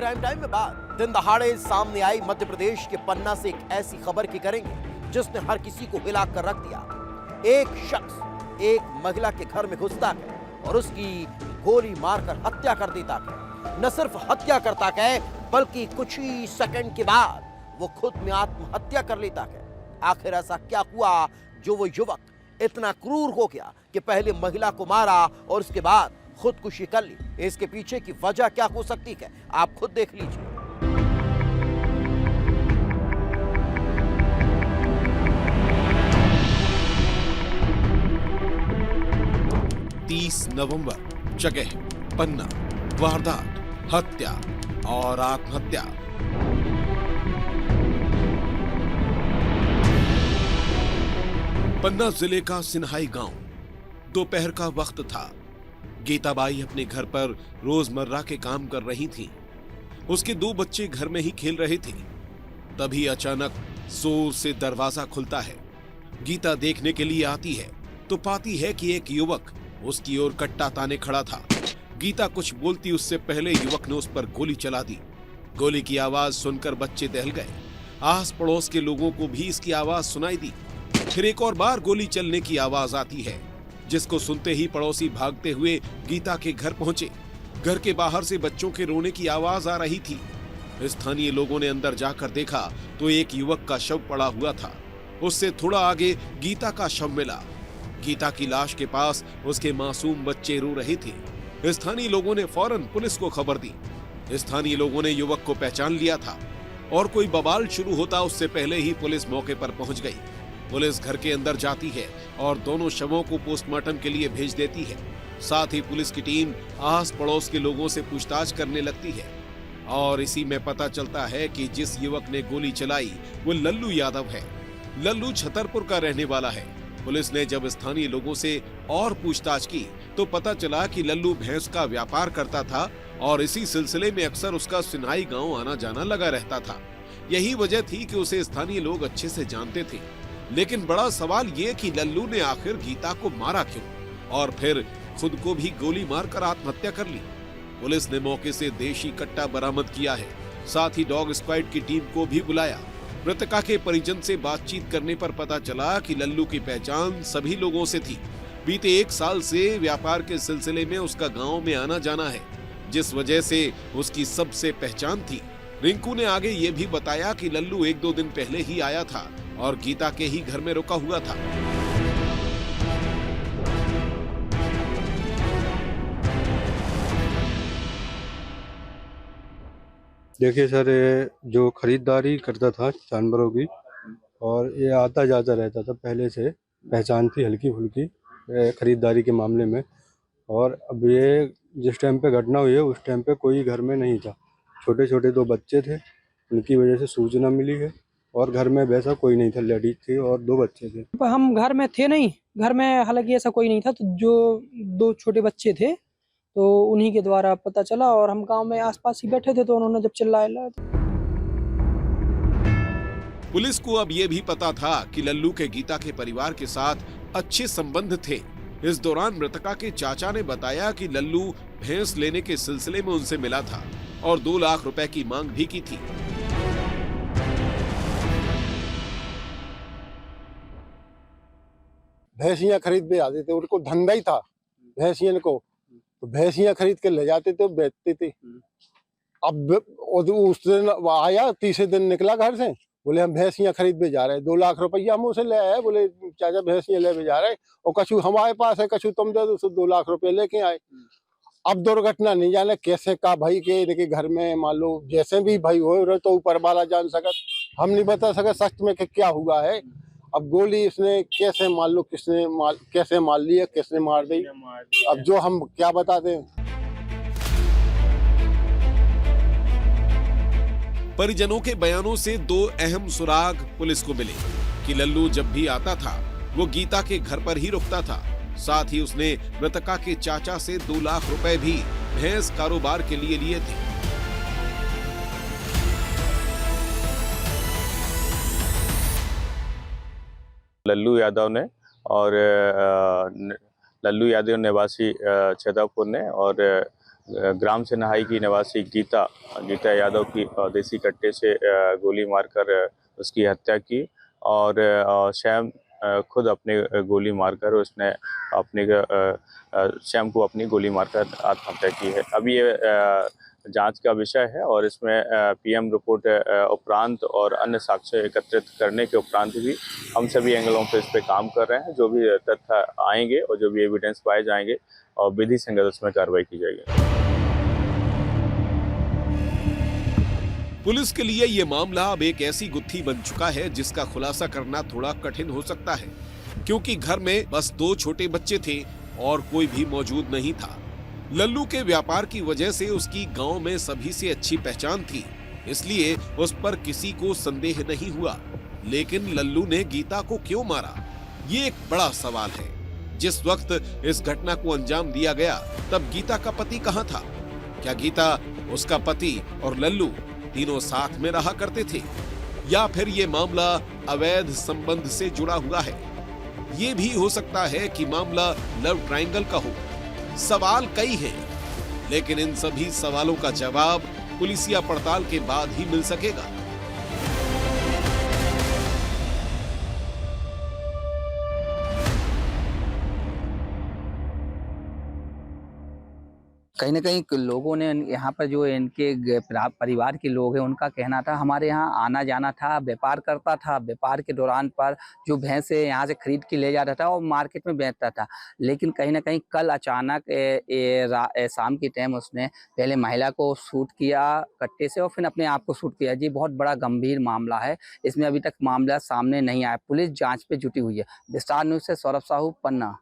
Crime time में बात दिन दहाड़े सामने आई मध्य प्रदेश के पन्ना से एक ऐसी खबर की करेंगे जिसने हर किसी को हिला कर रख दिया। एक शख्स एक महिला के घर में घुसता है और उसकी गोली मारकर हत्या कर देता है। न सिर्फ हत्या करता है बल्कि कुछ ही सेकंड के बाद वो खुद में आत्महत्या कर लेता है। आखिर ऐसा क्या हुआ जो वो युवक इतना क्रूर हो गया कि पहले महिला को मारा और उसके बाद खुदकुशी कर ली? इसके पीछे की वजह क्या हो सकती है, आप खुद देख लीजिए। 30 नवंबर, जगह पन्ना, वारदात, हत्या और आत्महत्या। पन्ना जिले का सिन्हाई गांव। दोपहर का वक्त था। गीताबाई अपने घर पर रोजमर्रा के काम कर रही थी। उसके 2 बच्चे घर में ही खेल रहे थे। तभी अचानक जोर से दरवाजा खुलता है। गीता देखने के लिए आती है तो पाती है कि एक युवक उसकी ओर कट्टा ताने खड़ा था। गीता कुछ बोलती उससे पहले युवक ने उस पर गोली चला दी। गोली की आवाज सुनकर बच्चे दहल गए। आस पड़ोस के लोगों को भी इसकी आवाज सुनाई दी। फिर एक और बार गोली चलने की आवाज आती है, जिसको सुनते ही पड़ोसी भागते हुए गीता के घर पहुंचे। घर के बाहर से बच्चों के रोने की आवाज आ रही थी। स्थानीय लोगों ने अंदर जाकर देखा तो एक युवक का शव पड़ा हुआ था। उससे थोड़ा आगे गीता का शव मिला। गीता की लाश के पास उसके मासूम बच्चे रो रहे थे। स्थानीय लोगों ने फौरन पुलिस को खबर दी। स्थानीय लोगों ने युवक को पहचान लिया था और कोई बवाल शुरू होता उससे पहले ही पुलिस मौके पर पहुंच गई। पुलिस घर के अंदर जाती है और दोनों शवों को पोस्टमार्टम के लिए भेज देती है। साथ ही पुलिस की टीम आस पड़ोस के लोगों से पूछताछ करने लगती है और इसी में पता चलता है कि जिस युवक ने गोली चलाई वो लल्लू यादव है। लल्लू छतरपुर का रहने वाला है। पुलिस ने जब स्थानीय लोगों से और पूछताछ की तो पता चला कि लल्लू भैंस का व्यापार करता था और इसी सिलसिले में अक्सर उसका सिन्हाई गांव आना जाना लगा रहता था। यही वजह थी कि उसे स्थानीय लोग अच्छे से जानते थे। लेकिन बड़ा सवाल ये कि लल्लू ने आखिर गीता को मारा क्यों और फिर खुद को भी गोली मारकर आत्महत्या कर ली। पुलिस ने मौके से देशी कट्टा बरामद किया है। साथ ही डॉग स्क्वाड की टीम को भी बुलाया। मृतका के परिजन से बातचीत करने पर पता चला कि लल्लू की पहचान सभी लोगों से थी। बीते 1 साल से व्यापार के सिलसिले में उसका गांव में आना जाना है, जिस वजह से उसकी सबसे पहचान थी। रिंकू ने आगे ये भी बताया कि लल्लू 1-2 दिन पहले ही आया था और गीता के ही घर में रुका हुआ था। देखिए सर, ये जो खरीदारी करता था जानवरों की और ये आता जाता रहता था, पहले से पहचान थी हल्की फुल्की खरीदारी के मामले में। और अब ये जिस टाइम पे घटना हुई है उस टाइम पे कोई घर में नहीं था। छोटे छोटे 2 बच्चे थे, उनकी वजह से सूचना मिली है और घर में वैसा कोई नहीं था। लेडीज थी और 2 बच्चे थे। हम घर में थे नहीं, घर में हालांकि ऐसा कोई नहीं था। तो जो 2 छोटे बच्चे थे तो उन्हीं के द्वारा पता चला और हम गांव में आसपास ही बैठे थे तो उन्होंने जब चिल्लाया। पुलिस को अब ये भी पता था कि लल्लू के गीता के परिवार के साथ अच्छे संबंध थे। इस दौरान मृतका के चाचा ने बताया कि लल्लू भैंस लेने के सिलसिले में उनसे मिला था और 2 लाख रुपए की मांग भी की थी। भैंसियां खरीद के आते थे, उनको धंधा ही था भैंसियन को। तो भैंसियां खरीद के ले जाते थे, बेचते थे। अब उस दिन आया, तीसरे दिन निकला घर से, बोले हम भैंसियां खरीद पे जा रहे हैं, 2 लाख रुपया हम उसे ले आए। बोले चाचा भैंसियां ले जा रहे हैं और कछु हमारे पास है, कछु तुम दे दो। 2 लाख रुपये लेके आए। अब दुर्घटना नहीं जाने कैसे का भाई के घर में मान लो जैसे भी भाई हो तो ऊपर वाला जान सकत, हम नहीं बता सके सच में क्या हुआ है। अब गोली इसने कैसे मान लो कैसे मार लिया, किसने मार दी, अब जो हम क्या बताते हैं। परिजनों के बयानों से 2 अहम सुराग पुलिस को मिले कि लल्लू जब भी आता था वो गीता के घर पर ही रुकता था। साथ ही उसने मृतका के चाचा से 2 लाख रुपए भी भैंस कारोबार के लिए लिए थे। लल्लू यादव ने और लल्लू यादव निवासी छतरपुर ने और ग्राम से नहाई की निवासी गीता यादव की देसी कट्टे से गोली मारकर उसकी हत्या की और श्याम खुद अपने गोली मारकर उसने अपने श्याम को अपनी गोली मारकर आत्महत्या की है। अभी ये जांच का विषय है और इसमें पीएम रिपोर्ट उपरांत और अन्य साक्ष्य एकत्रित करने के उपरांत भी हम सभी एंगलों पे इस पे काम कर रहे हैं। जो भी तथ्य आएंगे और जो भी एविडेंस पाए जाएंगे और विधि संगत उसमें कार्रवाई की जाएगी। पुलिस के लिए ये मामला अब एक ऐसी गुत्थी बन चुका है जिसका खुलासा करना थोड़ा कठिन हो सकता है, क्योंकि घर में बस 2 छोटे बच्चे थे और कोई भी मौजूद नहीं था। लल्लू के व्यापार की वजह से उसकी गांव में सभी से अच्छी पहचान थी, इसलिए उस पर किसी को संदेह नहीं हुआ। लेकिन लल्लू ने गीता को क्यों मारा, ये एक बड़ा सवाल है। जिस वक्त इस घटना को अंजाम दिया गया तब गीता का पति कहां था? क्या गीता, उसका पति और लल्लू तीनों साथ में रहा करते थे, या फिर ये मामला अवैध संबंध से जुड़ा हुआ है? ये भी हो सकता है कि मामला लव ट्रायंगल का हो। सवाल कई हैं, लेकिन इन सभी सवालों का जवाब पुलिसिया पड़ताल के बाद ही मिल सकेगा। कहीं न कहीं लोगों ने यहाँ पर जो इनके परिवार के लोग हैं उनका कहना था हमारे यहाँ आना जाना था, व्यापार करता था, व्यापार के दौरान पर जो भैंसें यहाँ से खरीद के ले जाता था और मार्केट में बेचता था। लेकिन कहीं न कहीं कल अचानक शाम के टाइम उसने पहले महिला को शूट किया कट्टे से और फिर अपने आप को शूट किया। जी बहुत बड़ा गंभीर मामला है, इसमें अभी तक मामला सामने नहीं आया। पुलिस जाँच पे जुटी हुई है। विस्तार न्यूज़ से सौरभ साहू, पन्ना।